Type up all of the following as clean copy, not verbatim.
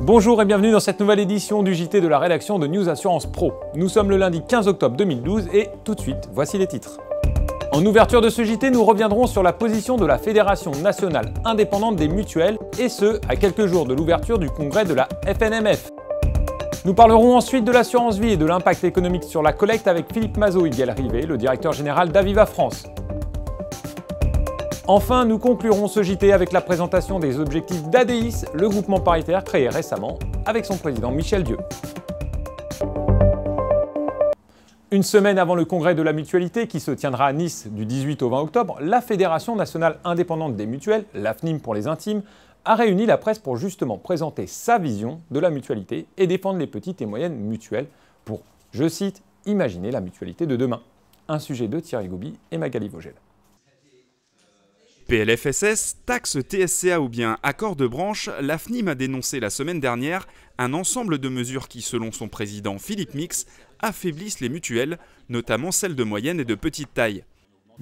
Bonjour et bienvenue dans cette nouvelle édition du JT de la rédaction de News Assurance Pro. Nous sommes le lundi 15 octobre 2012 et tout de suite, voici les titres. En ouverture de ce JT, nous reviendrons sur la position de la Fédération nationale indépendante des mutuelles, et ce, à quelques jours de l'ouverture du congrès de la FNMF. Nous parlerons ensuite de l'assurance vie et de l'impact économique sur la collecte avec Philippe Mazot-Higuel-Rivet, le directeur général d'Aviva France. Enfin, nous conclurons ce JT avec la présentation des objectifs d'ADIS, le groupement paritaire créé récemment avec son président Michel Dieu. Une semaine avant le congrès de la mutualité qui se tiendra à Nice du 18 au 20 octobre, la Fédération nationale indépendante des mutuelles, l'AFNIM pour les intimes, a réuni la presse pour justement présenter sa vision de la mutualité et défendre les petites et moyennes mutuelles pour, je cite, « imaginer la mutualité de demain ». Un sujet de Thierry Gouby et Magali Vogel. PLFSS, taxe TSCA ou bien accord de branche, l'AFNIM a dénoncé la semaine dernière un ensemble de mesures qui, selon son président Philippe Mix, affaiblissent les mutuelles, notamment celles de moyenne et de petite taille.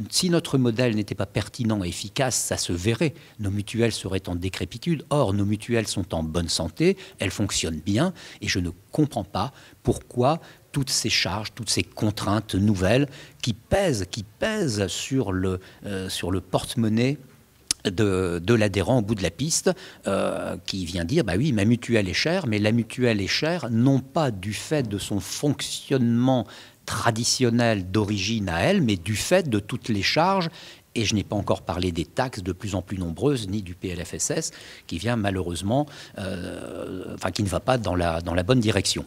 Si notre modèle n'était pas pertinent et efficace, ça se verrait. Nos mutuelles seraient en décrépitude. Or, nos mutuelles sont en bonne santé, elles fonctionnent bien, et je ne comprends pas pourquoi toutes ces charges, toutes ces contraintes nouvelles qui pèsent sur le porte-monnaie de l'adhérent au bout de la piste, qui vient dire, bah oui, ma mutuelle est chère, mais la mutuelle est chère non pas du fait de son fonctionnement traditionnel d'origine à elle, mais du fait de toutes les charges, et je n'ai pas encore parlé des taxes de plus en plus nombreuses, ni du PLFSS, qui vient malheureusement, qui ne va pas dans la bonne direction.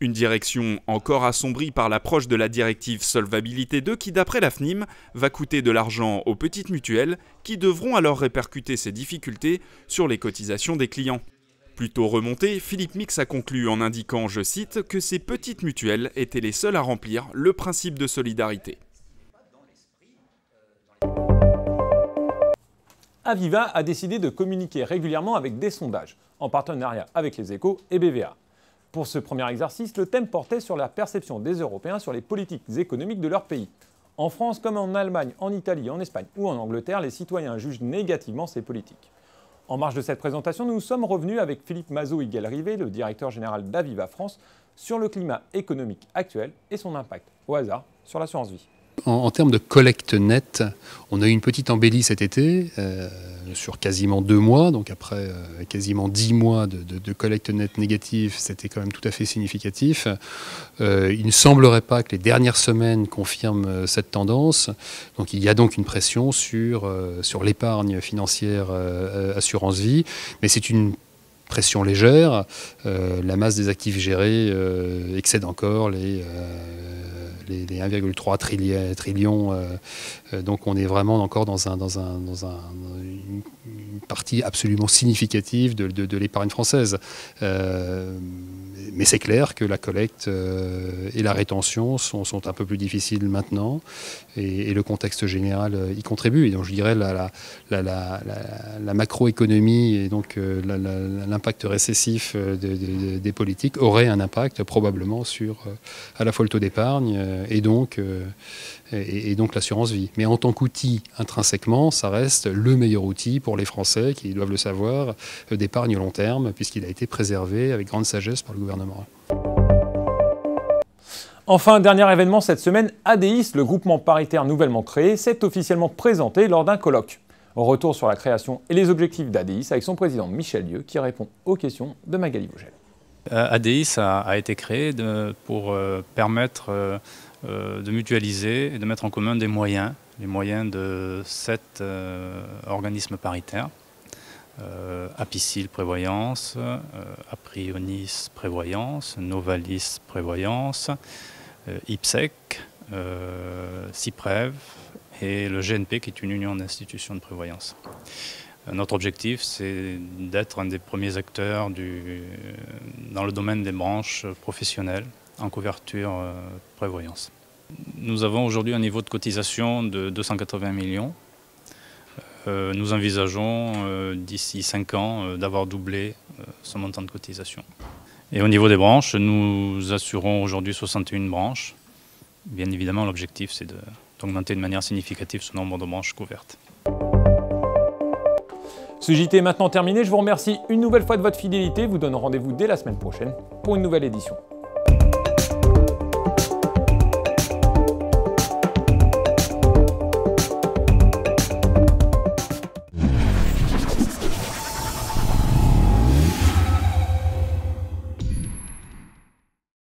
Une direction encore assombrie par l'approche de la directive Solvabilité 2 qui, d'après l'AFNIM, va coûter de l'argent aux petites mutuelles qui devront alors répercuter ces difficultés sur les cotisations des clients. Plutôt remonté, Philippe Mix a conclu en indiquant, je cite, que ces petites mutuelles étaient les seules à remplir le principe de solidarité. Aviva a décidé de communiquer régulièrement avec des sondages, en partenariat avec Les Échos et BVA. Pour ce premier exercice, le thème portait sur la perception des Européens sur les politiques économiques de leur pays. En France, comme en Allemagne, en Italie, en Espagne ou en Angleterre, les citoyens jugent négativement ces politiques. En marge de cette présentation, nous sommes revenus avec Philippe Mazot-Higuel-Rivet, le directeur général d'Aviva France, sur le climat économique actuel et son impact, au hasard, sur l'assurance vie. En termes de collecte nette, on a eu une petite embellie cet été, sur quasiment 2 mois, donc après quasiment 10 mois de collecte nette négative, c'était quand même tout à fait significatif. Il ne semblerait pas que les dernières semaines confirment cette tendance, donc il y a donc une pression sur l'épargne financière assurance vie, mais c'est une pression légère. La masse des actifs gérés excède encore les 1,3 trillions. Donc on est vraiment encore dans une partie absolument significative de l'épargne française. Mais c'est clair que la collecte et la rétention sont un peu plus difficiles maintenant, et le contexte général y contribue. Et donc je dirais la macroéconomie et donc l'impact récessif des politiques aurait un impact probablement sur à la fois le taux d'épargne et donc l'assurance vie. Mais en tant qu'outil, intrinsèquement, ça reste le meilleur outil pour les Français, qui doivent le savoir, d'épargne long terme, puisqu'il a été préservé avec grande sagesse par le gouvernement. Enfin, dernier événement cette semaine, ADIS, le groupement paritaire nouvellement créé, s'est officiellement présenté lors d'un colloque. Retour sur la création et les objectifs d'ADIS avec son président Michel Dieu, qui répond aux questions de Magali Vogel. ADIS a été créé pour permettre de mutualiser et de mettre en commun des moyens, les moyens de 7 organismes paritaires. Apicil Prévoyance, Aprionis Prévoyance, Novalis Prévoyance, IPSEC, CIPREV et le GNP qui est une union d'institutions de prévoyance. Notre objectif, c'est d'être un des premiers acteurs dans le domaine des branches professionnelles en couverture prévoyance. Nous avons aujourd'hui un niveau de cotisation de 280 millions. Nous envisageons d'ici 5 ans d'avoir doublé ce montant de cotisation. Et au niveau des branches, nous assurons aujourd'hui 61 branches. Bien évidemment, l'objectif, c'est d'augmenter de manière significative ce nombre de branches couvertes. Ce JT est maintenant terminé, je vous remercie une nouvelle fois de votre fidélité, vous donne rendez-vous dès la semaine prochaine pour une nouvelle édition.